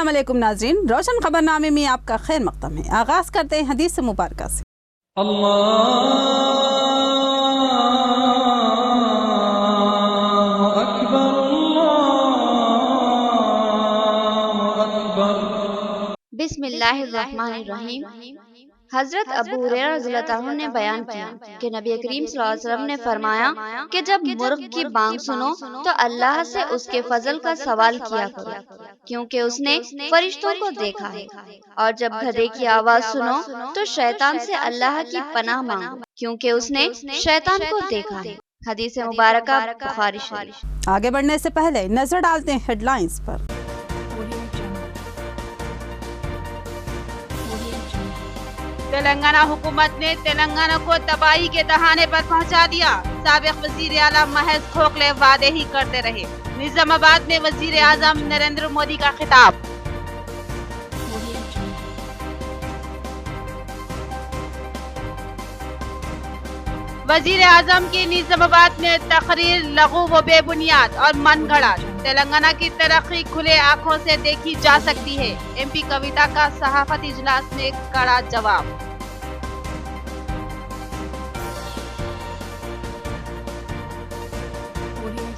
अस्सलाम वालेकुम नाज़रीन, रोशन खबरनामे में आपका खैर मक़दम है। आगाज़ करते हैं हदीस मुबारक से। अल्लाहु अकबर, अल्लाहु अकबर। बिस्मिल्लाहिर्रहमानिर्रहीम। हजरत अबू हुरैरा रज़ियल्लाहु अन्हु ने बयान किया कि नबी करीम सल्लल्लाहु अलैहि वसल्लम ने फरमाया कि जब मुर्ग की बांग सुनो तो अल्लाह से उसके फजल का सवाल किया करो, क्योंकि उसने फरिश्तों को देखा है। और जब गधे की आवाज सुनो तो शैतान से अल्लाह की पनाह मांगो, क्योंकि उसने शैतान को देखा है। हदीस मुबारक बुखारी शरीफ। आगे बढ़ने से पहले नजर डालते हैं हेडलाइंस पर। तेलंगाना हुकूमत ने तेलंगाना को तबाही के दहाने पर पहुंचा दिया। साबिक वजीर आला महज खोखले वादे ही करते रहे। निजामाबाद में वजीर आजम नरेंद्र मोदी का खिताब। वजीर आजम की निजामाबाद में तकरीर लघु व बेबुनियाद और मनगढ़ंत। तेलंगाना की तरक्की खुले आंखों से देखी जा सकती है। एमपी कविता का सहाफती इजलास में कड़ा जवाब।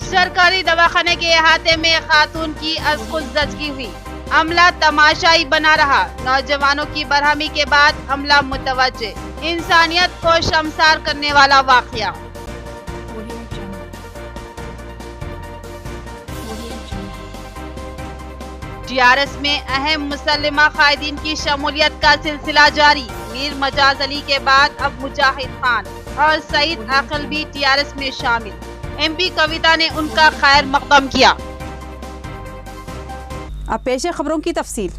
सरकारी दवाखाने के अहाते में खातून की खुद जचगी हुई। अमला तमाशाई बना रहा। नौजवानों की बरहमी के बाद अमला मुतवज्जे। इंसानियत को शर्मसार करने वाला वाकया। टीआरएस में अहम मुसल्लिमा कायदीन की शमूलियत का सिलसिला जारी। मीर मजाज अली के बाद अब मुजाहिद खान और सईद आकिल भी टीआरएस में शामिल। एमपी कविता ने उनका खैर मकदम किया। अब पेश है खबरों की तफसील।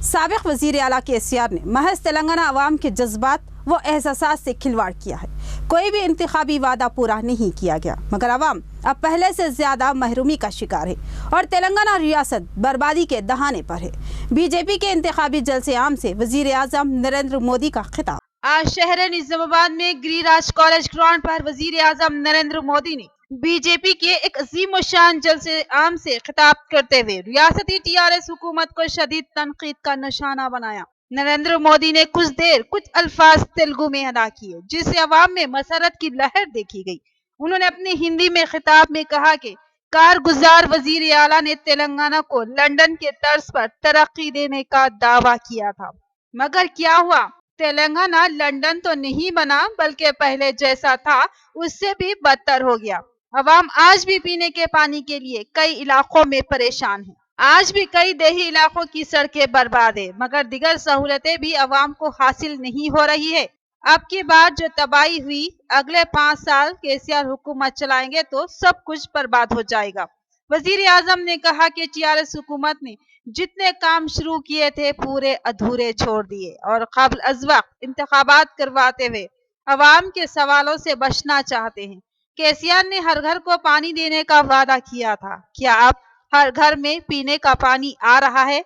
साबिक वजीर आला केसीआर ने महज तेलंगाना अवाम के जज्बात वो एहसासात से खिलवाड़ किया है। कोई भी इंतखाबी वादा पूरा नहीं किया गया, मगर अवाम अब पहले से ज्यादा महरूमी का शिकार है और तेलंगाना रियासत बर्बादी के दहाने पर है। बीजेपी के इंतखाबी जलसे आम से वजीर आजम नरेंद्र मोदी का खिताब। आज शहर निजामाबाद में गिरिराज कॉलेज ग्राउंड पर वजीर आजम नरेंद्र मोदी ने बीजेपी के एक अजीम शान जलसे आम से खिताब करते हुए रियासती टीआरएस हुकूमत को शदीद तनकीद का निशाना बनाया। नरेंद्र मोदी ने कुछ देर कुछ अल्फाज तेलुगु में अदा किए, जिससे अवाम में मसरत की लहर देखी गई। उन्होंने अपनी हिंदी में खिताब में कहा कि कारगुजार वजीर आला ने तेलंगाना को लंदन के तर्ज पर तरक्की देने का दावा किया था, मगर क्या हुआ? तेलंगाना लंदन तो नहीं बना, बल्कि पहले जैसा था उससे भी बदतर हो गया। अवाम आज भी पीने के पानी के लिए कई इलाकों में परेशान है। आज भी कई देही इलाकों की सड़कें बर्बाद है, मगर दिगर सहूलतें भी अवाम को हासिल नहीं हो रही है। अब की बार जो तबाही हुई, अगले 5 साल केसीआर हुकूमत चलाएंगे तो सब कुछ बर्बाद हो जाएगा। वजीर आजम ने कहा कि टीआरएस हुकूमत ने जितने काम शुरू किए थे पूरे अधूरे छोड़ दिए और क़ब्ल अज़ वक्त इंतखाबात करवाते हुए अवाम के सवालों से बचना चाहते हैं। केसीआर ने हर घर को पानी देने का वादा किया था। क्या अब हर घर में पीने का पानी आ रहा है?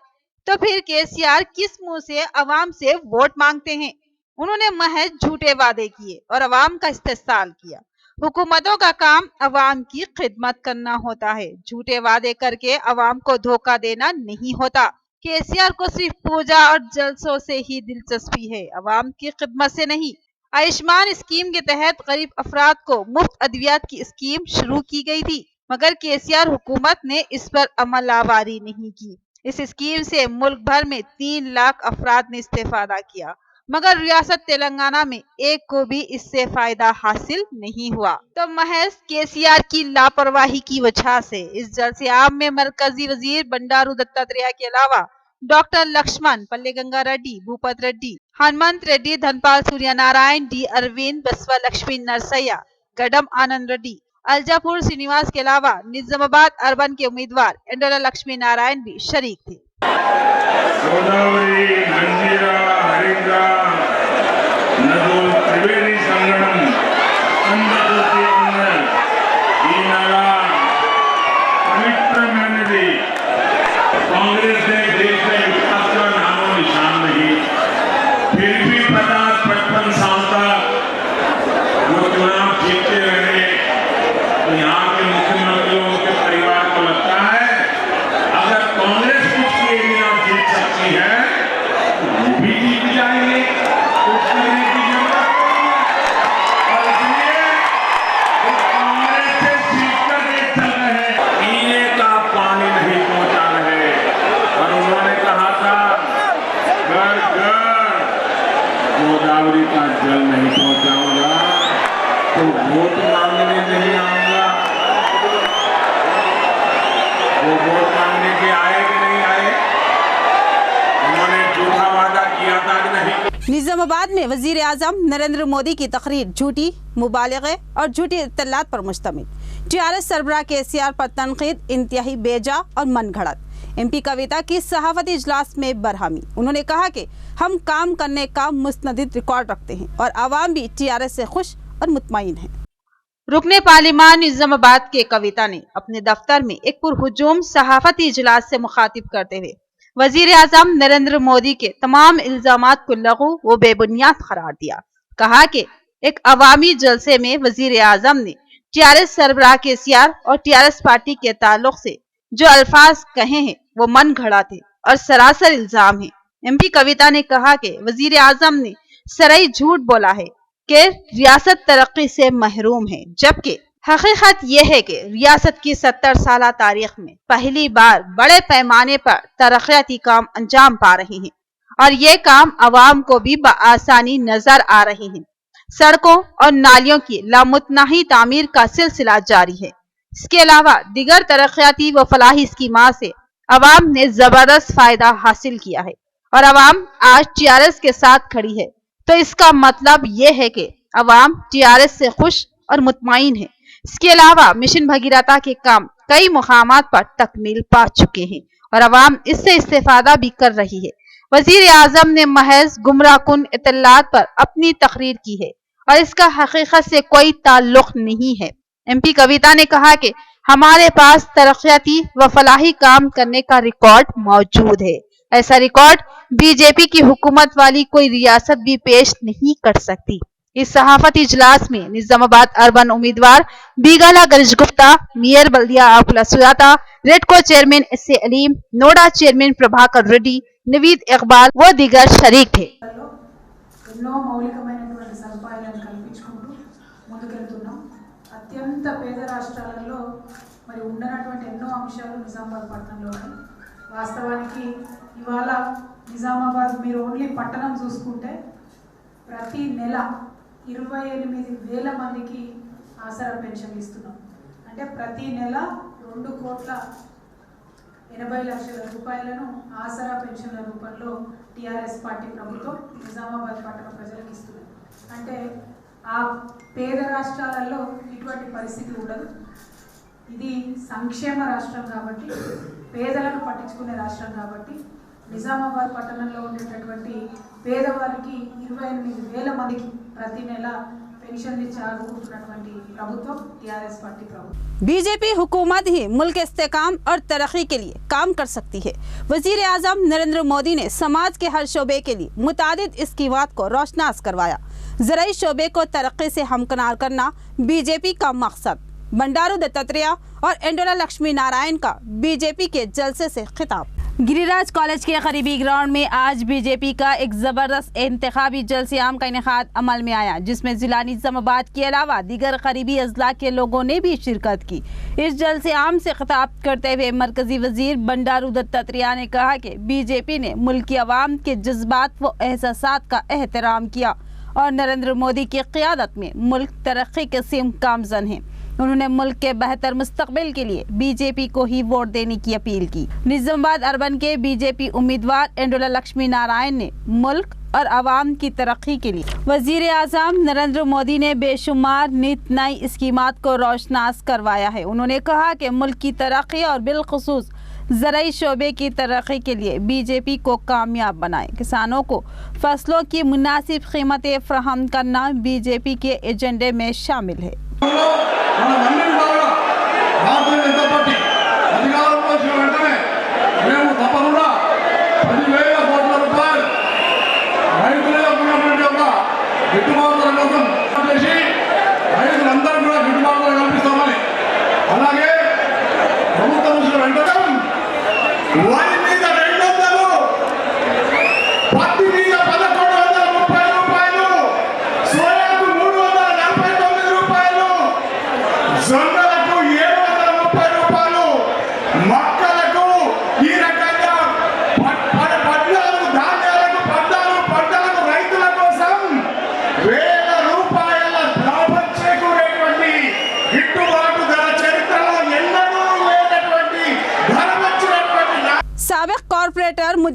तो फिर केसीआर किस मुंह से अवाम से वोट मांगते हैं? उन्होंने महज झूठे वादे किए और अवाम का इस्तेहसाल किया। हुकूमतों का काम अवाम की खिदमत करना होता है, झूठे वादे करके अवाम को धोखा देना नहीं होता। केसीआर को सिर्फ पूजा और जलसों से ही दिलचस्पी है, अवाम की खिदमत से नहीं। आयुष्मान स्कीम के तहत गरीब अफराद को मुफ्त अद्वियात की स्कीम शुरू की गई थी, मगर केसीआर हुकूमत ने इस पर अमल आवारी नहीं की। इस स्कीम से मुल्क भर में 3 लाख अफराद ने इस्तेफादा किया, मगर रियासत तेलंगाना में एक को भी इससे फायदा हासिल नहीं हुआ। तो महज केसीआर की लापरवाही की वजह से इस जलसे आम में मरकजी वजीर बंडारू दत्तात्रेय के अलावा डॉक्टर लक्ष्मण, पल्ले गंगा रेड्डी, भूपत रेड्डी, हनुमंत रेड्डी, धनपाल सूर्य नारायण, डी अरविंद, बसवा लक्ष्मी नरसैया, गडम आनंद रेड्डी, अल्जापुर श्रीनिवास के अलावा निजामाबाद अर्बन के उम्मीदवार एंडोला लक्ष्मी नारायण भी शरीक थे। गोदावरी, मंजीरा, हरिद्रा, नदुल, त्रिवेणी संगम, अंधकोटी अंदर, ఈ నెల పవిత్రమైనది। कांग्रेस ने देश में विकास का नामो निशान नहीं, फिर भी 50-55 साल तक वो चुनाव जीतते रहे। तो यहाँ के मुख्यमंत्रियों के परिवार को लगता है अगर कांग्रेस कुछ किए बिना जीत गोदावरी का जल नहीं पहुंचाऊंगा तो वोट मांगने नहीं आऊंगा। वो वोट मांगने के आए कि नहीं आए? उन्होंने झूठा वादा किया था कि नहीं? निजामाबाद में वजीर आजम नरेंद्र मोदी की तकरीर झूठी, मुबालगे और झूठी इत्तलात पर मुश्तमिल। टीआरएस सरबराह केसीआर पर तनकीद इंतहाई बेजा और मन घड़त। एमपी कविता की सहाफती इजलास में बरहमी। उन्होंने कहा कि हम काम करने का मुस्तनद रिकॉर्ड रखते हैं और आवाम भी टीआरएस से खुश और मुतमईन है। रुकने पार्लिमान निजामाबाद के कविता ने अपने दफ्तर में एक पुरहुजूम सहाफती इजलास से मुखातिब करते हुए वजीर आजम नरेंद्र मोदी के तमाम इल्जामात को लघु व बेबुनियाद करार दिया। कहा कि एक अवामी जलसे में वजीर आजम ने टीआरएस सरबराह केसीआर और टीआरएस पार्टी के ताल्लुक से जो अल्फाज कहे हैं वो मन घड़ा थे और सरासर इल्जाम है। एमपी कविता ने कहा कि वजीर आजम ने सराई झूठ बोला है कि रियासत तरक्की से महरूम है, जबकि हकीकत यह है कि रियासत की 70 साल तारीख में पहली बार बड़े पैमाने पर तरक्याती काम अंजाम पा रहे हैं और ये काम अवाम को भी बआसानी नजर आ रहे हैं। सड़कों और नालियों की लामुतनाही तामीर का सिलसिला जारी है। इसके अलावा दिगर तरक्याती व फलाही स्कीमात से अवाम ने जबरदस्त फायदा हासिल किया है और अवाम आज टीआरएस के साथ खड़ी है, तो इसका मतलब ये है कि अवाम टीआरएस से खुश और मुतमईन है। इसके अलावा मिशन भगीरथा के काम कई मुकामात पर तकमील पा चुके हैं और अवाम इससे इस्तेफादा भी कर रही है। वजीर आजम ने महज गुमराहकुन इत्तलात पर अपनी तकरीर की है और इसका हकीकत से कोई ताल्लुक नहीं है। एमपी कविता ने कहा कि हमारे पास तरक्याती व फलाही काम करने का रिकॉर्ड मौजूद है। ऐसा रिकॉर्ड बीजेपी की हुकूमत वाली कोई रियासत भी पेश नहीं कर सकती। इस सहाफती इजलास में निजामाबाद अर्बन उम्मीदवार बीगाला गणेश गुप्ता, मेयर बल्दिया Akula Sujata, Redco chairman S A. Aleem, NUDA chairman Prabhakar Reddy, Naveed Iqbal व दीगर शरीक थे। ఎన్నో మౌలికమైనటువంటి సదుపాయాలను కల్పించుకుంటూ ముందుకెళ్తున్నాం। అత్యంత పేద రాష్ట్రాలలో మరి ఉండనటువంటి ఎన్నో అంశాలు నిజామాబాద్ పట్టణంలో ఉన్నాయి। వాస్తవానికి ఇవాళ నిజామాబాద్ మీరు ఓన్లీ పట్టణం చూసుకుంటే ప్రతి నెల 28,000 మందికి ఆసరా పెన్షన్ ఇస్తున్నాం। అంటే ప్రతి నెల 2,80,00,000 రూపాయలను ఆసరా పెన్షన్ల రూపంలో టీఆర్ఎస్ పార్టీ ప్రభుత్వం నిజామాబాద్ పట్టణ ప్రజలకు ఇస్తుంది। అంటే ఆ పేద రాష్ట్రాలలో ఇటువంటి పరిస్థితి ఉండదు। ఇది సంక్షేమ రాష్ట్రం కాబట్టి, పేదలను పట్టించుకునే రాష్ట్రం కాబట్టి నిజామాబాద్ పట్టణంలో ఉండేటటువంటి పేదవారికి 28,000 మందికి ప్రతి నెల पेंशन प्रभुत्व टीआरएस पार्टी प्रभुत्व। बीजेपी हुकूमत ही मुल्क इस्तेकाम और तरक्की के लिए काम कर सकती है। वजीर आजम नरेंद्र मोदी ने समाज के हर शोबे के लिए मुतादिद स्कीमात को रोशनास करवाया। ज़राई शोबे को तरक्की से हमकिनार करना बीजेपी का मकसद। बंडारू दत्तात्रेय और एंडोला लक्ष्मी नारायण का बीजेपी के जलसे से खिताब। गिरिराज कॉलेज के करीबी ग्राउंड में आज बीजेपी का एक ज़बरदस्त इंतखाबी जलसे आम का इनेकाद अमल में आया, जिसमें ज़िला निज़ामाबाद के अलावा दीगर करीबी अजला के लोगों ने भी शिरकत की। इस जलसे आम से खिताब करते हुए मरकजी वजीर बंडारू दत्तात्रेय ने कहा कि बीजेपी ने मुल्क की आवाम के जज्बात व एहसासात का एहतराम किया और नरेंद्र मोदी की क़ियादत में मुल्क तरक्की के सिम गामज़न है। उन्होंने मुल्क के बेहतर मुस्तकबिल के लिए बीजेपी को ही वोट देने की अपील की। निजामाबाद अर्बन के बीजेपी उम्मीदवार एंडोला लक्ष्मी नारायण ने मुल्क और आवाम की तरक्की के लिए वजीर आज़म नरेंद्र मोदी ने बेशुमार नित नई स्कीमात को रोशनास करवाया है। उन्होंने कहा कि मुल्क की तरक्की और बिलखुसूस ज़राई शोबे की तरक्की के लिए बीजेपी को कामयाब बनाए। किसानों को फसलों की मुनासिब कीमतें फराहम करना बीजेपी के एजेंडे में शामिल है। भारतीय जनता पार्टी అధికారంలోకి వచ్చిన వెంటనే మేము తప్పకుండా 10,000 కోట్ల రూపాయలు రైతులకు ఉన్నటువంటి ఒక గిట్టుబాటు ధర కోసం చేసి రైతులందరూ కూడా గిట్టుబాటు ధర కల్పిస్తామని, అలాగే ప్రభుత్వం వచ్చిన వెంటనే వరి మీద 200, పత్తి మీద 1,130 రూపాయలు, సోయాకు 349 రూపాయలు, జొన్నలకు 730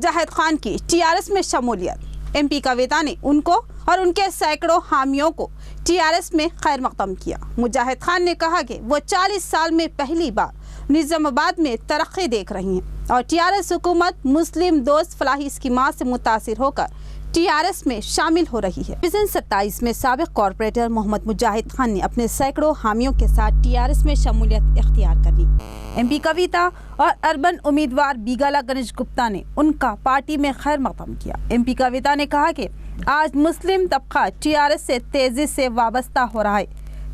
मुजाहिद खान की टीआरएस में शमूलियत। एमपी कविता ने उनको और उनके सैकड़ों हामियों को टीआरएस में खैर मकदम किया। मुजाहिद खान ने कहा कि वो 40 साल में पहली बार निजामाबाद में तरक्की देख रही हैं और टीआरएस हुकूमत मुस्लिम दोस्त फलाही स्कीमात से मुतासिर होकर टीआरएस में शामिल हो रही है। डिवीजन 27 में साबिक कॉर्पोरेटर मोहम्मद मुजाहिद खान ने अपने सैकड़ों हामियों के साथ टीआरएस में शमूलियत इख्तियार कर ली। एमपी कविता और अर्बन उम्मीदवार बीगाला गणेश गुप्ता ने उनका पार्टी में खैर मकदम किया। एमपी कविता ने कहा कि आज मुस्लिम तबका टीआरएस से तेजी से वाबस्ता हो रहा है,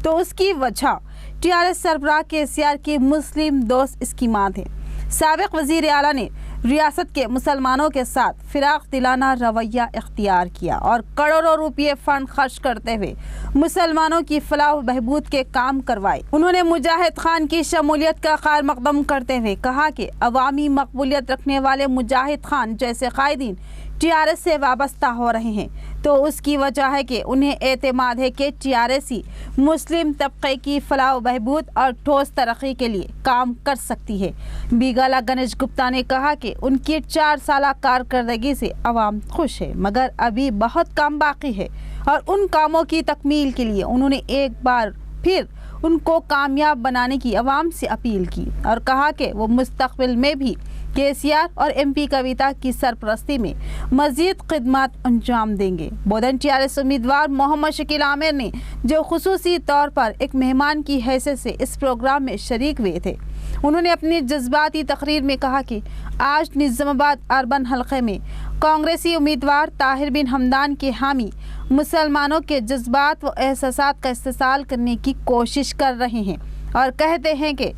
तो उसकी वजह टीआरएस सरबराह केसीआर की मुस्लिम दोस्त स्कीमात है। साबिक वजीर आला ने रियासत के मुसलमानों के साथ फिराक दिलाना रवैया इख्तियार किया और करोड़ों रुपये फंड खर्च करते हुए मुसलमानों की फलाह व बहबूद के काम करवाए। उन्होंने मुजाहिद खान की शमूलियत का खैर मकदम करते हुए कहा कि अवामी मकबूलियत रखने वाले मुजाहिद खान जैसे कायदीन टीआरएस से वाबस्ता हो रहे हैं, तो उसकी वजह है कि उन्हें एतमाद है कि टीआरएस ही मुस्लिम तबके की फलाह व बहबूद और ठोस तरक्की के लिए काम कर सकती है। बीगाला गणेश गुप्ता ने कहा कि उनकी 4 साल कारकर्दगी से अवाम खुश है, मगर अभी बहुत काम बाकी है और उन कामों की तकमील के लिए उन्होंने एक बार फिर उनको कामयाब बनाने की अवाम से अपील की और कहा कि वो मुस्तकबिल में भी केसीआर और एमपी कविता की सरपरस्ती में मजीद खिदमत अंजाम देंगे। बोधन टीआरएस उम्मीदवार मोहम्मद शकील आमिर ने जो खुसूसी तौर पर एक मेहमान की हैसियत से इस प्रोग्राम में शरीक हुए थे, उन्होंने अपनी जज्बाती तकरीर में कहा कि आज निजामाबाद अर्बन हलके में कांग्रेसी उम्मीदवार ताहिर बिन हमदान के हामी मुसलमानों के जज्बात व एहसासात का इस्तेसाल करने की कोशिश कर रहे हैं और कहते हैं कि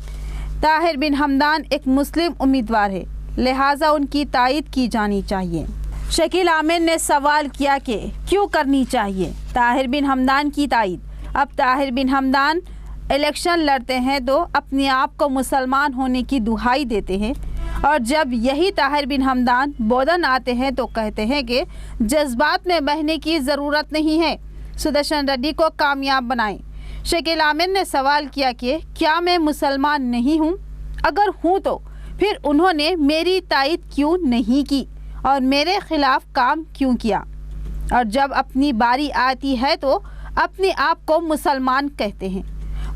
ताहिर बिन हमदान एक मुस्लिम उम्मीदवार है, लिहाजा उनकी तायीद की जानी चाहिए। शकील आमिर ने सवाल किया कि क्यों करनी चाहिए ताहिर बिन हमदान की तायीद। अब ताहिर बिन हमदान इलेक्शन लड़ते हैं तो अपने आप को मुसलमान होने की दुहाई देते हैं और जब यही ताहिर बिन हमदान बोधन आते हैं तो कहते हैं कि जज्बात में बहने की ज़रूरत नहीं है, सुदर्शन रेड्डी को कामयाब बनाएं। शकील आमिर ने सवाल किया कि क्या मैं मुसलमान नहीं हूँ? अगर हूँ तो फिर उन्होंने मेरी तायीद क्यों नहीं की और मेरे खिलाफ काम क्यों किया? और जब अपनी बारी आती है तो अपने आप को मुसलमान कहते हैं।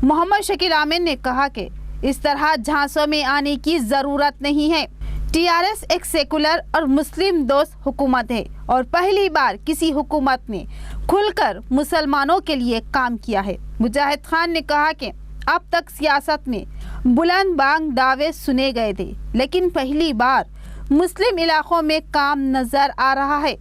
मोहम्मद शकील आमिर ने कहा कि इस तरह झांसों में आने की ज़रूरत नहीं है। टीआरएस एक सेकुलर और मुस्लिम दोस्त हुकूमत है और पहली बार किसी हुकूमत ने खुलकर मुसलमानों के लिए काम किया है। मुजाहिद खान ने कहा कि अब तक सियासत में बुलंद बांग दावे सुने गए थे, लेकिन पहली बार मुस्लिम इलाकों में काम नज़र आ रहा है।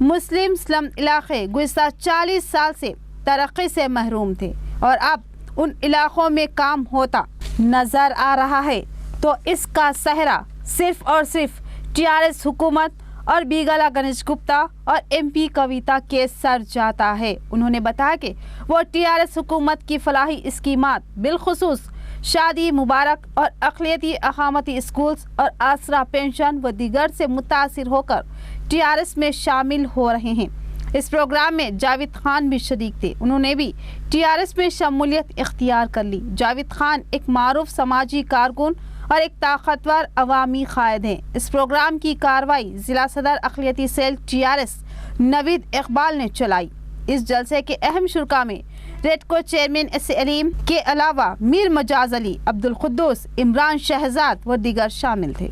मुस्लिम स्लम इलाके गुज़श्ता 40 साल से तरक्की से महरूम थे और अब उन इलाकों में काम होता नज़र आ रहा है, तो इसका सहरा सिर्फ और सिर्फ टीआरएस हुकूमत और बीगाला गणेश गुप्ता और एमपी कविता के सर जाता है। उन्होंने बताया कि वो टीआरएस हुकूमत की फलाही स्कीमात बिलखुसूस शादी मुबारक और अक़लियती अक़ामती स्कूल्स और आसरा पेंशन व दीगर से मुतासिर होकर टीआरएस में शामिल हो रहे हैं। इस प्रोग्राम में जावेद खान भी शरीक थे, उन्होंने भी टीआरएस में शमूलियत इख्तियार कर ली। जावेद खान एक मारूफ समाजी कारकुन और एक ताकतवर अवामी कायद हैं। इस प्रोग्राम की कार्रवाई ज़िला सदर अक़लियती सेल टीआरएस नवीद इकबाल ने चलाई। इस जलसे के अहम शुरा में रेडको चेयरमैन एस अलीम के अलावा मीर मजाज अली, अब्दुल खुद्दूस, इमरान शहजाद व दीगर शामिल थे।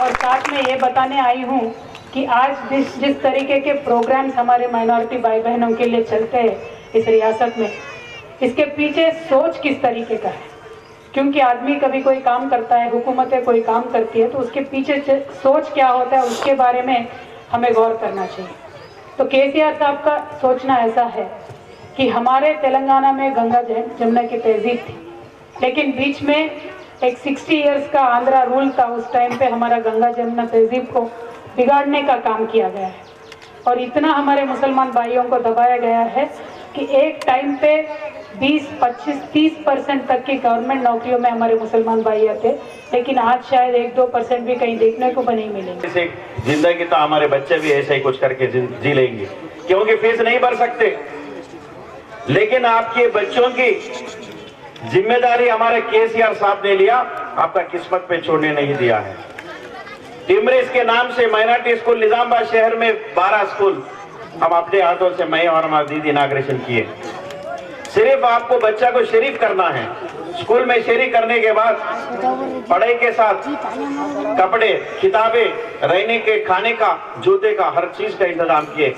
और साथ में ये बताने आई हूँ कि आज जिस तरीके के प्रोग्राम्स हमारे माइनॉरिटी भाई बहनों के लिए चलते हैं इस रियासत में, इसके पीछे सोच किस तरीके का है। क्योंकि आदमी कभी कोई काम करता है, हुकूमतें कोई काम करती है, तो उसके पीछे सोच क्या होता है उसके बारे में हमें गौर करना चाहिए। तो केसीआर साहब का सोचना ऐसा है कि हमारे तेलंगाना में गंगा जमुना की तहजीब थी, लेकिन बीच में एक 60 इयर्स का आंध्रा रूल था। उस टाइम पे हमारा गंगा जमुना तहजीब को बिगाड़ने का काम किया गया है और इतना हमारे मुसलमान भाइयों को दबाया गया है कि एक टाइम पे 20, 25, 30% तक की गवर्नमेंट नौकरियों में हमारे मुसलमान भाई थे, लेकिन आज शायद 1-2% भी कहीं देखने को नहीं मिलेंगे। जिंदगी तो हमारे बच्चे भी ऐसे ही कुछ करके जी लेंगे, क्योंकि फीस नहीं भर सकते, लेकिन आपके बच्चों की जिम्मेदारी हमारे केसीआर साहब ने लिया, आपका किस्मत पे छोड़ने नहीं दिया है। टिमरिस के नाम से माइनॉरिटी स्कूल निजामाबाद शहर में 12 स्कूल हम अपने हाथों से मैं और हमारी दीदी इनाग्रेशन किए। सिर्फ आपको बच्चा को शरीक करना है। स्कूल में शरीक करने के बाद पढ़ाई के साथ कपड़े, किताबें, रहने के, खाने का, जूते का, हर चीज का इंतजाम किए।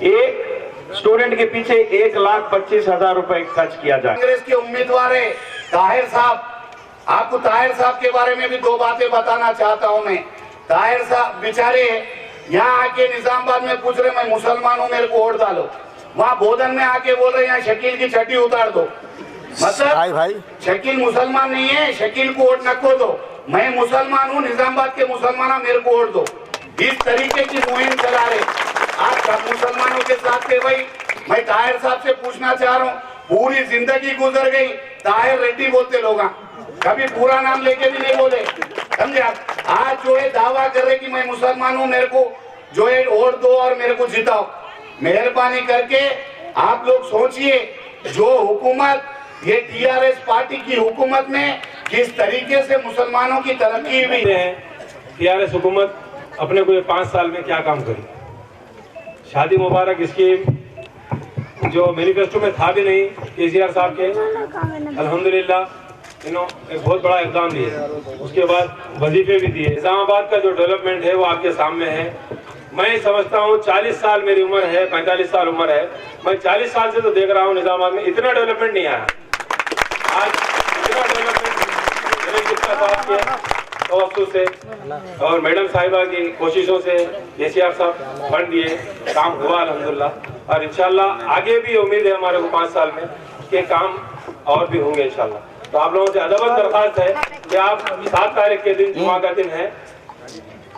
एक स्टूडेंट के पीछे 1,25,000 रुपए खर्च किया जाए। कांग्रेस के उम्मीदवार है ताहिर साहब, आपको ताहिर साहब के बारे में भी दो बातें बताना चाहता हूं मैं। ताहिर साहब बेचारे यहाँ आके निजामाबाद में पूछ रहे मैं मुसलमान हूँ, मेरे को वोट डालो। वहाँ बोधन में आके बोल रहे यहाँ शकील की छठी उतार दो। मतलब भाई शकील मुसलमान नहीं है, शकील को वोट नको दो। मैं मुसलमान हूँ, निजामाबाद के मुसलमान, मेरे को वोट दो। इस तरीके की मुहिम चला रहे। आप सब मुसलमानों के साथ थे भाई। मैं ताहिर साहब से पूछना चाह रहा हूँ, पूरी जिंदगी गुजर गई, ताहिर रेड्डी बोलते लोग, कभी पूरा नाम लेके भी नहीं बोले, समझे आप। आज जो है दावा कर रहे कि मैं मुसलमान हूँ, मेरे को जो है वोट दो और मेरे को जिताओ। मेहरबानी करके आप लोग सोचिए, जो हुकूमत ये टीआरएस पार्टी की हुकूमत में किस तरीके से मुसलमानों की तरक्की हुई है। टीआरएस हुकूमत अपने को 5 साल में क्या काम करी। शादी मुबारक स्कीम जो मैनिफेस्टो में था भी नहीं केसीआर साहब के, अल्हम्दुलिल्लाह इन्होंने एक बहुत बड़ा इक़दाम दिया। उसके बाद वजीफे भी दिए। निजामाबाद का जो डेवलपमेंट है वो आपके सामने है। मैं समझता हूँ 40 साल मेरी उम्र है, 45 साल उम्र है, मैं 40 साल से तो देख रहा हूँ निजामाबाद में इतना डेवलपमेंट नहीं आया। आज इतना डेवलपमेंट तवज्जो से और मैडम साहिबा की कोशिशों से केसीआर साहब फंड दिए, काम हुआ अल्हम्दुलिल्लाह। और इंशाल्लाह आगे भी उम्मीद है हमारे को 5 साल में के काम और भी होंगे इंशाल्लाह। तो आप लोगों से अदब दरख्वास्त है कि आप 7 तारीख के दिन जुमा का दिन है,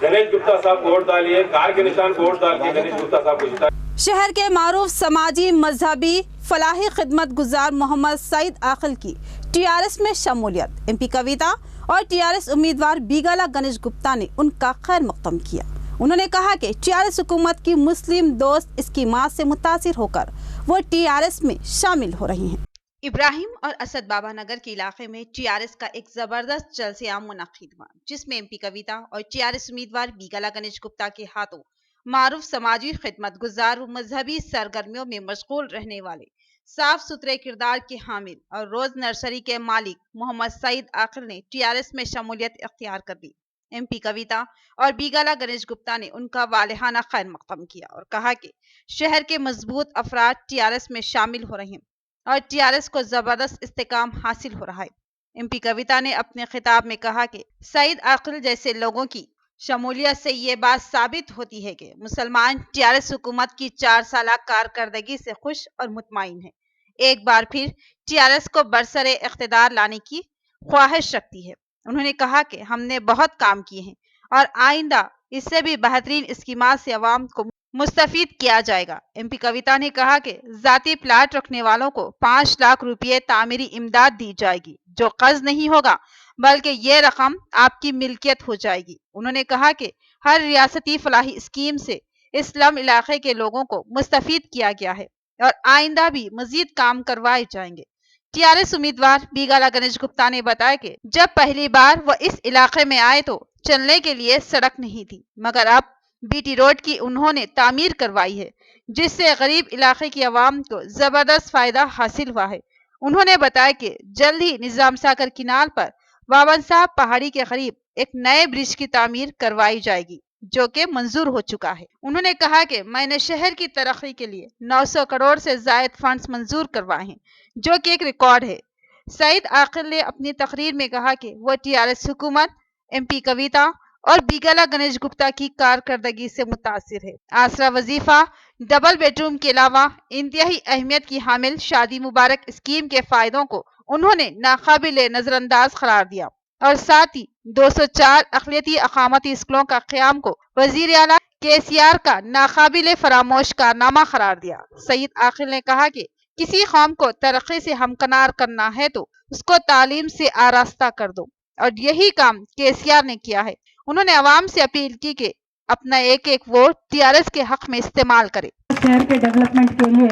गणेश गुप्ता साहब को वोट डालिए, कार के निशान को वोट डाल के गणेश गुप्ता साहब को जिता। शहर के मारूफ समाजी, मजहबी, फलाही खिदमत गुजार मोहम्मद सईद आकिल की टीआरएस में शमूलियत। एमपी कविता और टीआरएस उम्मीदवार बीगाला गणेश गुप्ता ने उनका खैर मकदम किया। उन्होंने कहा कि टीआरएस हुकूमत की मुस्लिम दोस्त इसकीमात से मुतासिर होकर वो टीआरएस में शामिल हो रही हैं। इब्राहिम और असद बाबा नगर के इलाके में टीआरएस का एक जबरदस्त जलसे आम मुनक्किद हुआ, जिसमें एमपी कविता और टीआरएस उम्मीदवार बीगाला गणेश गुप्ता के हाथों मारूफ समाजी खिदमत गुजार व मजहबी सरगर्मियों में मशगूल रहने वाले साफ सुथरे किरदार के हामिल और रोज नर्सरी के मालिक मोहम्मद सईद आकिल ने टीआरएस में शमूलियत इख्तियार कर ली। एमपी कविता और बीगाला गणेश गुप्ता ने उनका वालिहाना खैर मकदम किया और कहा कि शहर के मजबूत अफराद टीआरएस में शामिल हो रहे हैं और टीआरएस को जबरदस्त इस्तेकाम हासिल हो रहा है। एमपी कविता ने अपने खिताब में कहा कि सईद आकिल जैसे लोगों की शमूलियत से ये बात साबित होती है कि मुसलमान टीआरएस हुकूमत की 4 साल कारकर्दगी से खुश और मुतमईन है। एक बार फिर टीआरएस को बरसरे इख्तिदार लाने की ख्वाहिश रखती है। उन्होंने कहा कि हमने बहुत काम किए हैं और आइंदा इससे भी बेहतरीन स्कीमात से अवाम को मुस्तफीद किया जाएगा। एमपी कविता ने कहा कि जाती प्लाट रखने वालों को 5 लाख रुपये तामीरी इमदाद दी जाएगी, जो कर्ज नहीं होगा बल्कि ये रकम आपकी मिल्कियत हो जाएगी। उन्होंने कहा कि हर रियासती फलाही स्कीम से इस्लाम इलाके के लोगों को मुस्तफीद किया गया है और आइंदा भी मजीद काम करवाए जाएंगे। टीआरएस उम्मीदवार बीगाला गणेश गुप्ता ने बताया कि जब पहली बार वो इस इलाके में आए तो चलने के लिए सड़क नहीं थी, मगर अब बीटी रोड की उन्होंने तामीर करवाई है, जिससे गरीब इलाके की आवाम को जबरदस्त फायदा हासिल हुआ है। उन्होंने बताया कि जल्द ही निजाम सागर किनार पर बावन साहब पहाड़ी के करीब एक नए ब्रिज की तामीर करवाई जाएगी, जो कि मंजूर हो चुका है। उन्होंने कहा कि मैंने शहर की तरक्की के लिए 900 करोड़ से जायद फंड्स मंजूर करवाए हैं, जो कि एक रिकॉर्ड है। सईद आकिल ने अपनी तकरीर में कहा कि वह टीआरएस हुकूमत, एमपी कविता और बीगाला गणेश गुप्ता की कारकर्दगी से मुतासिर है। आसरा वजीफा, डबल बेडरूम के अलावा इंतहाई अहमियत की हामिल शादी मुबारक स्कीम के फायदों को उन्होंने नाकाबिल नजरअंदाज करार दिया और साथ ही 204 अक़लियती अक़ामती स्कूलों का क़याम को वज़ीर आला केसीआर का नाकाबिल फरामोश कारनामा करार दिया। सईद आकिल ने कहा कि किसी कौम को तरक्की से हमकनार करना है तो उसको तालीम से आरास्ता कर दो, और यही काम केसीआर ने किया है। उन्होंने आवाम से अपील की कि अपना एक एक वोट टीआरएस के हक में इस्तेमाल करे। शहर के डेवलपमेंट के लिए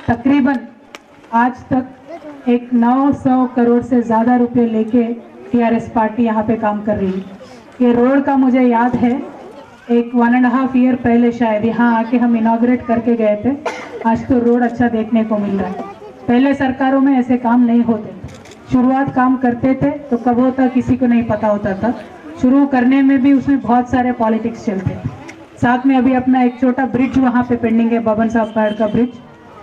तकरीबन आज तक एक 900 करोड़ से ज़्यादा रुपए लेके टीआरएस पार्टी यहाँ पे काम कर रही है। ये रोड का मुझे याद है, एक 1.5 ईयर पहले शायद यहाँ आके हम इनॉग्रेट करके गए थे। आज तो रोड अच्छा देखने को मिल रहा है। पहले सरकारों में ऐसे काम नहीं होते थे। शुरुआत काम करते थे तो कब होता किसी को नहीं पता होता था। शुरू करने में भी उसमें बहुत सारे पॉलिटिक्स चलते थे। साथ में अभी अपना एक छोटा ब्रिज वहाँ पे पेंडिंग है, बबन साहब पहाड़ का ब्रिज,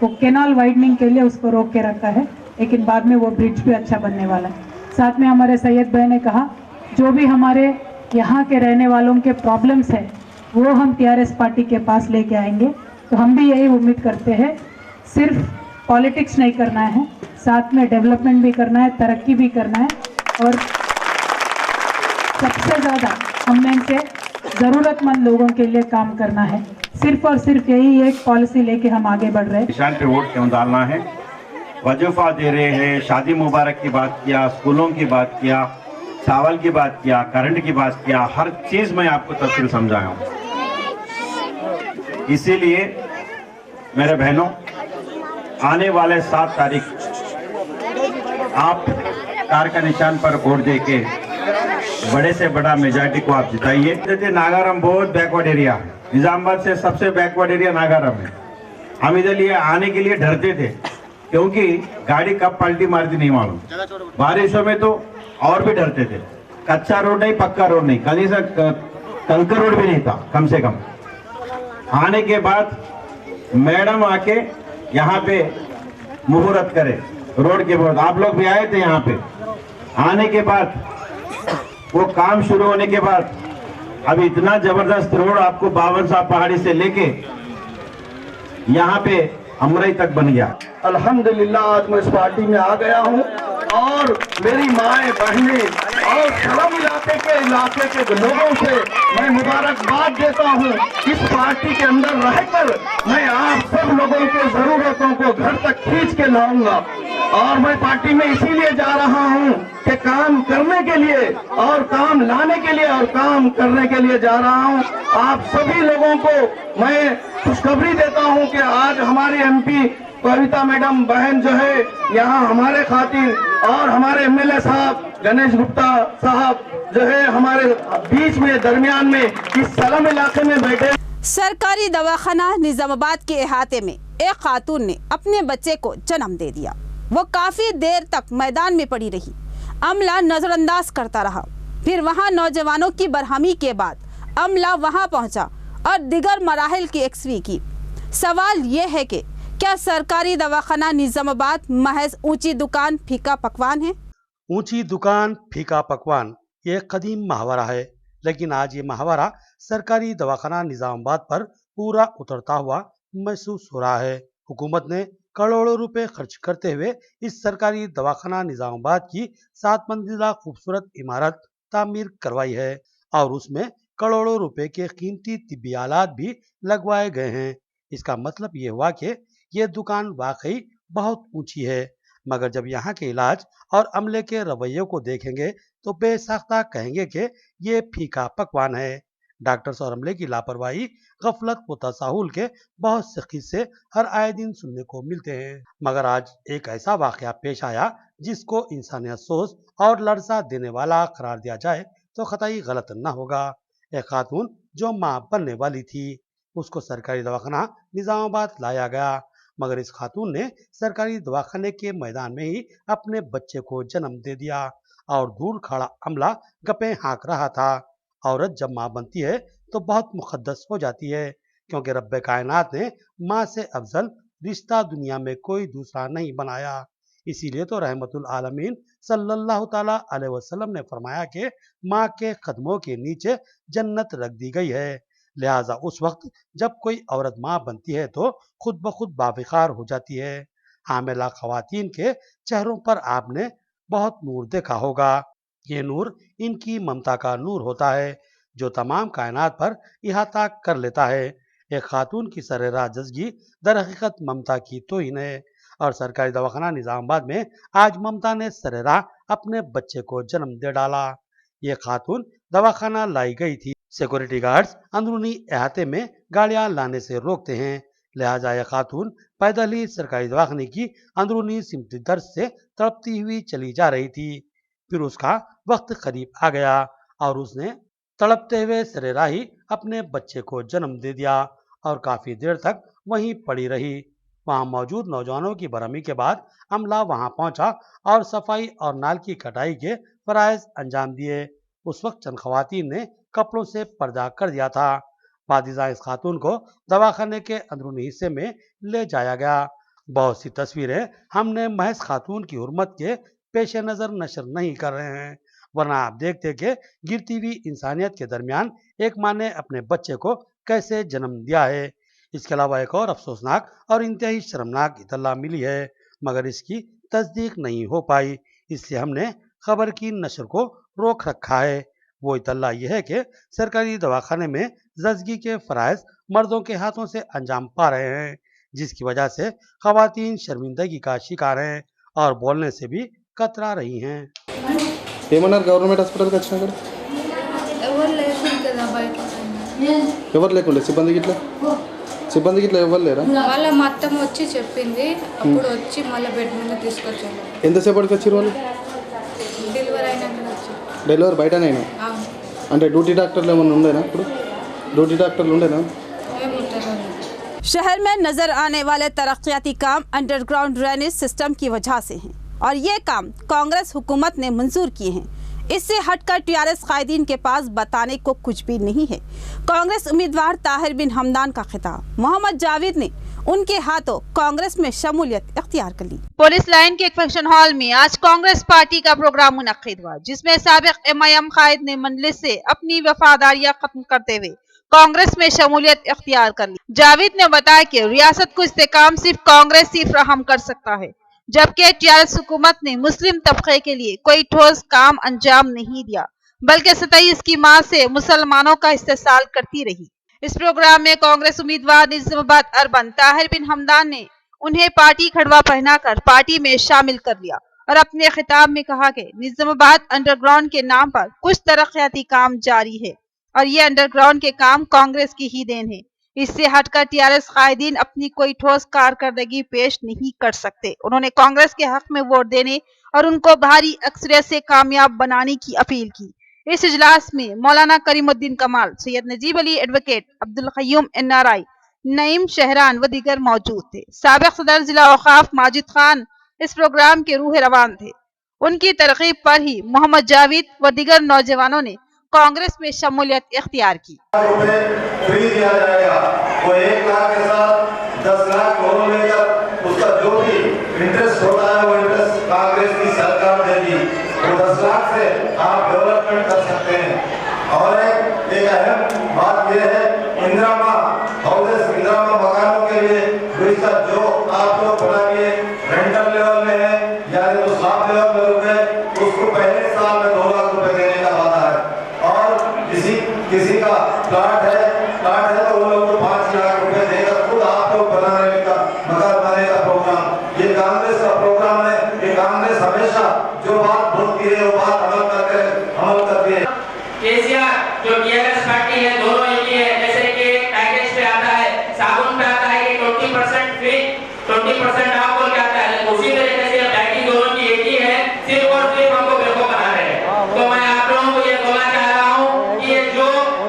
वो केनाल वाइडनिंग के लिए उसको रोक के रखा है, लेकिन बाद में वो ब्रिज भी अच्छा बनने वाला है। साथ में हमारे सैयद भाई ने कहा जो भी हमारे यहाँ के रहने वालों के प्रॉब्लम्स हैं वो हम टीआरएस पार्टी के पास लेके आएंगे। तो हम भी यही उम्मीद करते हैं, सिर्फ पॉलिटिक्स नहीं करना है, साथ में डेवलपमेंट भी करना है, तरक्की भी करना है, और सबसे ज़्यादा हमने इनसे ज़रूरतमंद लोगों के लिए काम करना है। सिर्फ और सिर्फ यही एक पॉलिसी लेके हम आगे बढ़ रहे हैं। निशान पे वोट क्यों डालना है, वजीफा दे रहे हैं, शादी मुबारक की बात किया, स्कूलों की बात किया, चावल की बात किया, करंट की बात किया, हर चीज मैं आपको तफसील समझाया हूँ। इसीलिए मेरे बहनों, आने वाले 7 तारीख आप कार का निशान पर वोट देके बड़े से बड़ा मेजॉरिटी को आप जिताइए। नागारम बहुत बैकवर्ड एरिया है, निजामाबाद से सबसे बैकवर्ड एरिया नागारम है। हम इधर लिए आने के लिए डरते थे क्योंकि गाड़ी कब पलटी मारती नहीं मालूम। बारिशों में तो और भी डरते थे। कच्चा रोड नहीं, पक्का रोड नहीं, कहीं से कंकर रोड भी नहीं था कम से कम। आने के बाद मैडम आके यहाँ पे मुहूर्त करे रोड के बहुत, आप लोग भी आए थे यहाँ पे। आने के बाद वो काम शुरू होने के बाद अब इतना जबरदस्त रोड आपको बावन साहब पहाड़ी से लेके यहाँ पे अमरई तक बन गया। अल्हम्दुलिल्लाह आज मैं इस पार्टी में आ गया हूँ और मेरी माएँ बहनें और सलम इलाके के लोगों से मैं मुबारकबाद देता हूँ। इस पार्टी के अंदर रहकर मैं आप सब लोगों के जरूरतों को घर तक खींच के लाऊंगा और मैं पार्टी में इसीलिए जा रहा हूँ कि काम करने के लिए और काम लाने के लिए और काम करने के लिए जा रहा हूँ। आप सभी लोगों को मैं खुशखबरी देता हूँ कि आज हमारी एमपी कविता मैडम बहन जो है यहाँ हमारे खातिर, और हमारे एमएलए साहब गणेश गुप्ता साहब जो है हमारे बीच में दरमियान में इस सलम इलाके में बैठे। सरकारी दवाखाना निजामाबाद के अहाते में एक खातून ने अपने बच्चे को जन्म दे दिया। वो काफी देर तक मैदान में पड़ी रही, अमला नजरअंदाज करता रहा। फिर वहां नौजवानों की बरहमी के बाद अमला वहां पहुंचा और दिगर मराहिल की एक्सवी की। सवाल ये है कि क्या सरकारी दवाखाना निजामाबाद महज ऊंची दुकान फीका पकवान है? ऊंची दुकान फीका पकवान ये कदीम मुहावरा है, लेकिन आज ये मुहावरा सरकारी दवाखाना निजामाबाद पर पूरा उतरता हुआ महसूस हो रहा है। हुकूमत ने करोड़ों रुपए खर्च करते हुए इस सरकारी दवाखाना निजामाबाद की 7 मंजिला खूबसूरत इमारत तामीर करवाई है और उसमें करोड़ों रुपए के कीमती तिब्बी आलात भी लगवाए गए हैं। इसका मतलब ये हुआ कि ये दुकान वाकई बहुत ऊंची है, मगर जब यहाँ के इलाज और अमले के रवैये को देखेंगे तो बेसाख्ता कहेंगे कि ये फीका पकवान है। डॉक्टर्स और अमले की लापरवाही, गफलत व तसाहुल के बहुत से किस्से हर आए दिन सुनने को मिलते हैं, मगर आज एक ऐसा वाकया पेश आया जिसको इंसानियत सोच और लरजा देने वाला करार दिया जाए तो कतई गलत न होगा। एक खातून जो मां बनने वाली थी, उसको सरकारी दवाखाना निजामाबाद लाया गया, मगर इस खातून ने सरकारी दवाखाने के मैदान में ही अपने बच्चे को जन्म दे दिया और दूर खड़ा अमला गप्पे हाँक रहा था। औरत जब माँ बनती है तो बहुत मुकद्दस हो जाती है, क्योंकि रब्बे कायनात ने माँ से अफजल रिश्ता दुनिया में कोई दूसरा नहीं बनाया। इसीलिए तो रहमतुल आलमीन सल्लल्लाहु ताला अलैहि वसल्लम ने फरमाया कि माँ के कदमों के नीचे जन्नत रख दी गई है। लिहाजा उस वक्त जब कोई औरत माँ बनती है तो खुद ब खुद बाविकार हो जाती है। हामिला खवातीन के चेहरों पर आपने बहुत नूर देखा होगा। ये नूर इनकी ममता का नूर होता है जो तमाम कायनात पर इहाता कर लेता है। एक खातून की सरेराह जज़गी दर हकीकत ममता की तौहीन है और सरकारी दवाखाना निजामाबाद में आज ममता ने सरेराह अपने बच्चे को जन्म दे डाला। ये खातून दवाखाना लाई गई थी। सिक्योरिटी गार्ड्स अंदरूनी अहाते में गाड़ियां लाने से रोकते हैं, लिहाजा यह खातून पैदल ही सरकारी दवाखाने की अंदरूनी सिमती दर्द से तड़पती हुई चली जा रही थी। फिर उसका वक्त करीब आ गया और उसने तड़पते हुए सरेराही अपने बच्चे को जन्म दे दिया और काफी देर तक वहीं पड़ी रही। वहां मौजूद नौजवानों की बरहमी के बाद अमला वहां पहुंचा और सफाई और नाल की कटाई के फराइज अंजाम दिए। उस वक्त चंद खवातीन ने कपड़ों से पर्दा कर दिया था। बादिजा इस खातून को दवाखाने के अंदरूनी हिस्से में ले जाया गया। बहुत सी तस्वीरें हमने महज खातून की हुर्मत के पेश नजर नशर नहीं कर रहे हैं, वरना आप देखते कि गिरती हुई इंसानियत के दरमियान एक माँ ने अपने बच्चे को कैसे जन्म दिया है। इसके अलावा एक और अफसोसनाक और इंतहाई शर्मनाक इतला मिली है, मगर इसकी तस्दीक नहीं हो पाई, इसलिए हमने खबर की नशर को रोक रखा है। वो इतला यह है कि सरकारी दवाखाने में जजगी के फराइज मर्दों के हाथों से अंजाम पा रहे हैं, जिसकी वजह से खवातीन शर्मिंदगी का शिकार हैं और बोलने से भी कतरा रही हैं। ఏమన్నారు గవర్నమెంట్ హాస్పిటల్కి వచ్చినాక? ఎవరు లేరు కదా బయట. ఎవరు లేకుండే సిబ్బంది గిట్ల ఎవరు లేరా? వాళ్ళ మొత్తం వచ్చి చెప్పింది, అప్పుడు వచ్చి మళ్ళీ బెడ్ మీద తీసుకొచ్చారు. ఎంతసేపటికి వచ్చారు వాళ్ళు? డెలివరీ అయినాక వచ్చారు. డెలివరీ బయటనైనా? అంటే డ్యూటీ డాక్టర్లు ఏమన్నా ఉండేనా? ఇప్పుడు డ్యూటీ డాక్టర్లు ఉండేనా? शहर में नजर आने वाले तरक्याती काम अंडरग्राउंड ड्रेनेज सिस्टम की वजह से हैं और ये काम कांग्रेस हुकूमत ने मंजूर किए हैं। इससे हटकर टीआरएस कायदीन के पास बताने को कुछ भी नहीं है। कांग्रेस उम्मीदवार ताहिर बिन हमदान का खिताब, मोहम्मद जावेद ने उनके हाथों कांग्रेस में शमूलियत इख्तियार कर ली। पुलिस लाइन के एक फंक्शन हॉल में आज कांग्रेस पार्टी का प्रोग्राम मुनक्किद हुआ, जिसमें साबिक एमआईएम कायद ने मजलिस से अपनी वफादारियां खत्म करते हुए कांग्रेस में शमूलियत इख्तियार कर ली। जावेद ने बताया कि रियासत को इस्तेकाम सिर्फ कांग्रेस ही फराहम कर सकता है, जबकि टीआरएस हुकूमत ने मुस्लिम तबके के लिए कोई ठोस काम अंजाम नहीं दिया, बल्कि सतही इसकी मां से मुसलमानों का इस्तेसाल करती रही। इस प्रोग्राम में कांग्रेस उम्मीदवार निजामाबाद अर्बन ताहिर बिन हमदान ने उन्हें पार्टी खड़वा पहनाकर पार्टी में शामिल कर लिया और अपने खिताब में कहा कि निजामाबाद अंडरग्राउंड के नाम पर कुछ तरक्याती काम जारी है और ये अंडरग्राउंड के काम कांग्रेस की ही देन है। इससे हटकर टीआरएस कायदीन अपनी कोई ठोस कारकर्दगी पेश नहीं कर सकते। उन्होंने कांग्रेस के हक में वोट देने और उनको भारी अक्सरियत से कामयाब बनाने की अपील की। इस इजलास में मौलाना करीमुद्दीन कमाल, सैयद नजीब अली एडवोकेट, अब्दुल क़य्यूम एनआरआई, नईम शहरान व दीगर मौजूद थे। साबिक सदर जिला औकाफ माजिद खान इस प्रोग्राम के रूह रवान थे। उनकी तरकीब पर ही मोहम्मद जावेद व दीगर नौजवानों ने कांग्रेस में शमूलियत इख्तियार की। फ्री दिया जाएगा, वो 1 लाख के साथ 10 लाख लोन लेकर उसका जो भी इंटरेस्ट होता है वो इंटरेस्ट कांग्रेस की सरकार देगी। वो 10 लाख से आप डेवलपमेंट कर सकते हैं। और एक अहम बात यह है, इंदिरा हाउसेस, इंदिरा मकानों के लिए जो आप लोग बनाइए रेंटल लेवल में है या तो स्लैब लेवल में रुके, उसको पहले साल में 2 लाख रुपए देने का वादा है। और किसी का प्लाट है तो उन लोगों को 5 लाख रुपए देकर खुद आप लोग बनाने का मकान बनाने का प्रोग्राम, ये कांग्रेस का प्रोग्राम है। ये कांग्रेस हमेशा जो बात बोलती है वो बात अमल करती है। केसीआर जो टीआरएस पार्टी है, दोनों एक ही है। जैसे कि पैकेज पे आता है, साबुन पे आता है कि 20% फ्री, 20% आप बोल के आता है, उसी तरीके से पैकिंग दोनों की एक ही है, सिर्फ और सिर्फ हमको बेवकूफ बना रहे हैं। तो मैं आप लोगों को ये बोलना चाह रहा हूँ कि ये जो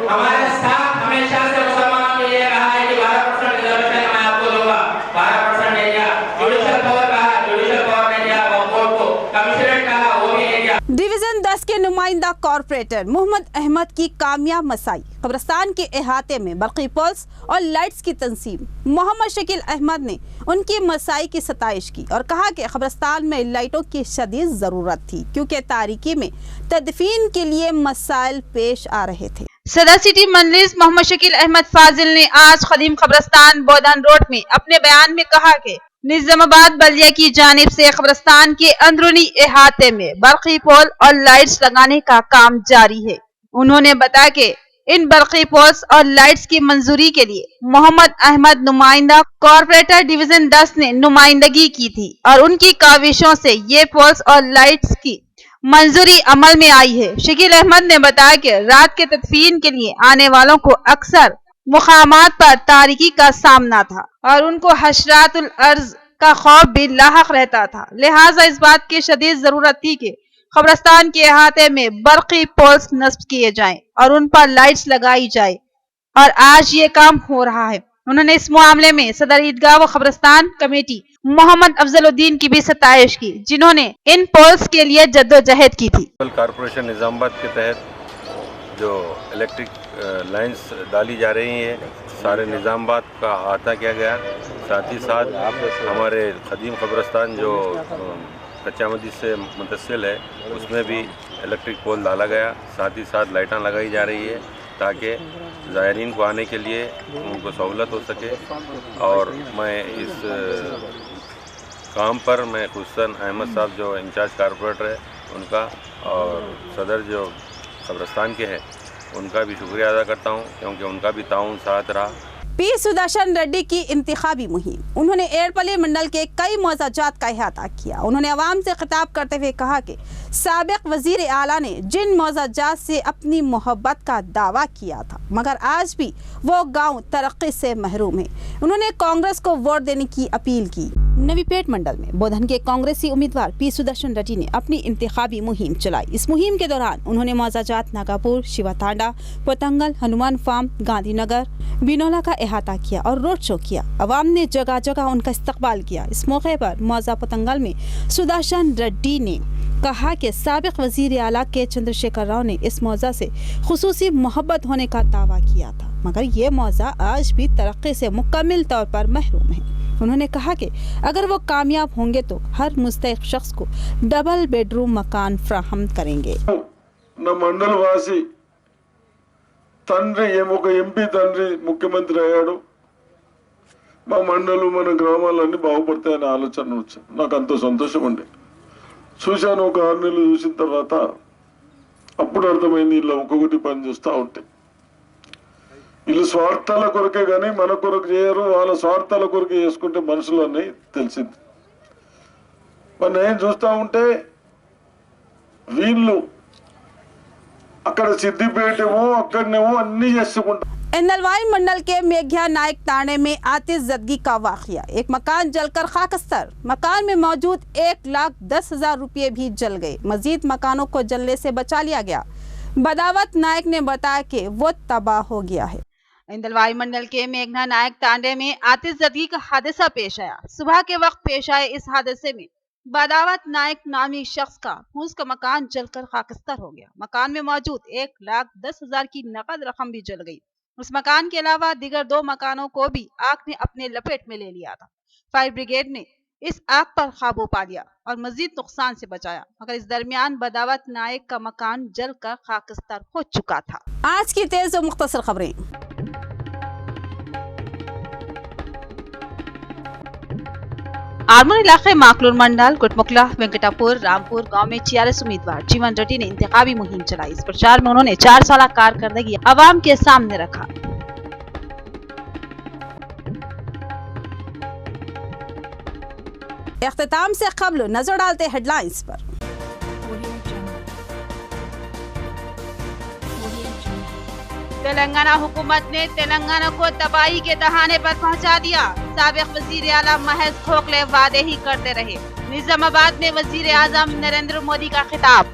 हमारे साथ हमेशा से मुसलमानों के लिए कहा है कि 12% रिजर्वेशन मैं आपको दूंगा, 12% नहीं दिया। जुडिशल पावर कहा, जुडिशल पावर नहीं दिया। कोर्ट को कमिश्नरेट कहा, वो भी नहीं दिया। डिवीजन 10 के नुमाइंदा कॉर्पोरेटर मोहम्मद अहमद की कामयाब मसाई, कब्रिस्तान के अहाते में बरक़ी पोल्स और लाइट्स की तंसीब। मोहम्मद शकील अहमद ने उनकी मसाई की सताइश की और कहा कि कब्रिस्तान में लाइटों की शदीद ज़रूरत थी, क्योंकि तारीकी में तदफीन के लिए मसाइल पेश आ रहे थे। सदर सिटी मजलिस मोहम्मद शकील अहमद फाजिल ने आज खदीम कब्रिस्तान बोदान रोड में अपने बयान में कहा कि निजामाबाद बल्दिया की जानिब से कब्रिस्तान के अंदरूनी अहाते में बरक़ी पोल और लाइट्स लगाने का काम जारी है। उन्होंने बताया कि इन बरक़ी पोल्स और लाइट्स की मंजूरी के लिए मोहम्मद अहमद नुमाइंदा कॉर्पोरेटर डिवीजन 10 ने नुमाइंदगी की थी और उनकी काविशों से ये पोल्स और लाइट्स की मंजूरी अमल में आई है। शकील अहमद ने बताया कि रात के तदफीन के लिए आने वालों को अक्सर मुकामात पर तारीकी का सामना था और उनको हशरातुल अर्ज का खौफ भी लाहक रहता था। लिहाजा इस बात की शदीद जरूरत थी कि कब्रिस्तान के अहाते में बरकी पोल्स नस्ब किए जाएं और उन पर लाइट्स लगाई जाए और आज ये काम हो रहा है। उन्होंने इस मामले में सदर ईदगाह व कब्रिस्तान कमेटी मोहम्मद अफजलुद्दीन की भी सताइश की, जिन्होंने इन पोल्स के लिए जद्दोजहद की थी। कारपोरेशन निजामाबाद के तहत जो इलेक्ट्रिक लाइंस डाली जा रही हैं, सारे निजामाबाद का अहाता किया गया। साथ ही साथ हमारे कदीम कब्रिस्तान जो कच्चा मस्जिद से मुतसिल है उसमें भी इलेक्ट्रिक पोल डाला गया। साथ ही साथ लाइटें लगाई जा रही है ताकि ज़ायरीन को आने के लिए उनको सहूलत हो सके। और मैं इस काम पर मैं खुसन अहमद साहब जो इंचार्ज कारपोरेटर है उनका और सदर जो कब्रिस्तान के हैं उनका भी शुक्रिया अदा करता हूँ, क्योंकि उनका भी ताउन साथ रहा। पी सुदर्शन रेड्डी की इंतखाबी मुहिम। उन्होंने एड़पल्ली मंडल के कई मौज़ाजात का अहाता किया। उन्होंने अवाम से खिताब करते हुए कहा कि साबिक वजीर आला ने जिन मौज़ाजात से अपनी मोहब्बत का दावा किया था, मगर आज भी वो गांव तरक्की से महरूम है। उन्होंने कांग्रेस को वोट देने की अपील की। नवीपेट मंडल में बोधन के कांग्रेसी उम्मीदवार पी सुदर्शन रेड्डी ने अपनी इंतखाबी मुहिम चलाई। इस मुहिम के दौरान उन्होंने मौज़ाजात नागापुर, शिवातांडा, पोतंगल, हनुमान फार्म, गांधीनगर, बिनोला का अहाता किया और रोड शो किया। अवाम ने जगह जगह उनका इस्तकबाल किया। इस मौके पर मौजा पोतंगल में सुदर्शन रेड्डी ने कहा कि साबिक वजीर आला के चंद्रशेखर राव ने इस मौजा से खुसूसी मोहब्बत होने का दावा किया था, मगर ये मौजा आज भी तरक्की से मुकम्मल तौर पर महरूम है। उन्होंने कहा कि अगर वो कामयाब होंगे तो हर मुस्तहिक शख्स को डबल बेडरूम मकान फ्राहम करेंगे। मंडल वासी తండ్రి ఒక ఎంపీ తండ్రి ముఖ్యమంత్రి అయ్యాడు, మా మండలు మన గ్రామాలన్నీ బాగుపడతాయనే ఆలోచన వచ్చింది. నాకు అంత సంతోషం అండి. చూశాను, ఒక 6 నెలలు చూసిన తర్వాత అప్పుడు అర్థమైంది ఇలా ఒక్కొక్కటి పని చేస్తూ ఉంటాయి. వీళ్ళు స్వార్థాల కొరకే కానీ మన కొరకు చేయరు, వాళ్ళ స్వార్థాల కొరకే చేసుకుంటే మనుషులు అని తెలిసింది. మరి నేను చూస్తూ ఉంటే వీళ్ళు इंदलवाई मंडल के मेघिया नायक ताने में आतिशज़दगी का वाक़या। एक मकान जलकर खाकस्तर। मकान में मौजूद 1,10,000 रुपये भी जल गए। मजीद मकानों को जलने से बचा लिया गया। बदावत नायक ने बताया कि वो तबाह हो गया है। इंदलवाई मंडल के मेघना नायक तांडे में आतिशज़दगी का हादसा पेश आया। सुबह के वक्त पेश आए इस हादसे में बदावत नायक नामी शख्स का फूस का मकान जलकर खाकस्तर हो गया। मकान में मौजूद 1,10,000 की नकद रकम भी जल गई। उस मकान के अलावा दीगर 2 मकानों को भी आग ने अपने लपेट में ले लिया था। फायर ब्रिगेड ने इस आग पर काबू पा लिया और मजीद नुकसान से बचाया, मगर इस दरमियान बदावत नायक का मकान जलकर खाकस्तर हो चुका था। आज की तेज और मुख्तसर खबरें। आरमूर इलाके माकलूर मंडल कुटमुकला वेंकटापुर रामपुर गांव में टीआरएस उम्मीदवार जीवन रेड्डी ने इंतखाबी मुहिम चलाई। इस प्रचार में उन्होंने 4 साल कारकर्दगी अवाम के सामने रखा। इख्तिताम से कबल नजर डालते हेडलाइंस पर। तेलंगाना हुकूमत ने तेलंगाना को तबाही के दहाने पर पहुंचा दिया। साबिक वजीर आला महज खोखले वादे ही करते रहे। निजामाबाद में वजीर आजम नरेंद्र मोदी का खिताब।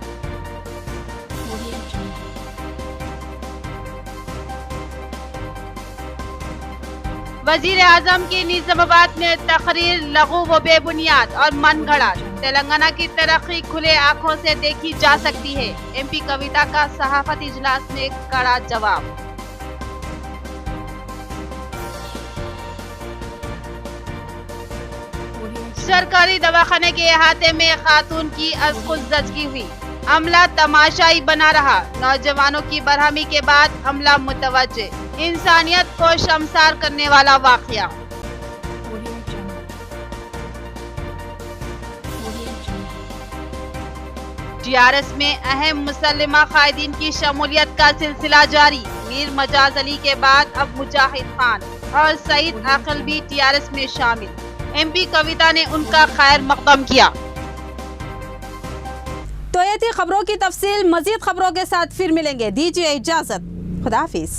वजीर आजम की निजामाबाद में तकरीर लघु व बेबुनियाद और मनगढ़ंत। तेलंगाना की तरक्की खुले आंखों से देखी जा सकती है। एमपी कविता का सहाफती इजलास में कड़ा जवाब। सरकारी दवाखाने के अहाते में खातून की अज़खुज़दगी हुई। अमला तमाशाई बना रहा। नौजवानों की बरहमी के बाद अमला मुतवज्जे। इंसानियत को शर्मसार करने वाला वाक़या। टीआरएस में अहम मुसल्लिमा कायदीन की शमूलियत का सिलसिला जारी। मीर मजाज अली के बाद अब मुजाहिद खान और सईद आकिल भी टीआरएस में शामिल। एमपी कविता ने उनका खैर मकदम किया। तो ये थी खबरों की तफसील। मजीद खबरों के साथ फिर मिलेंगे। दीजिए इजाजत। खुदा हाफिज।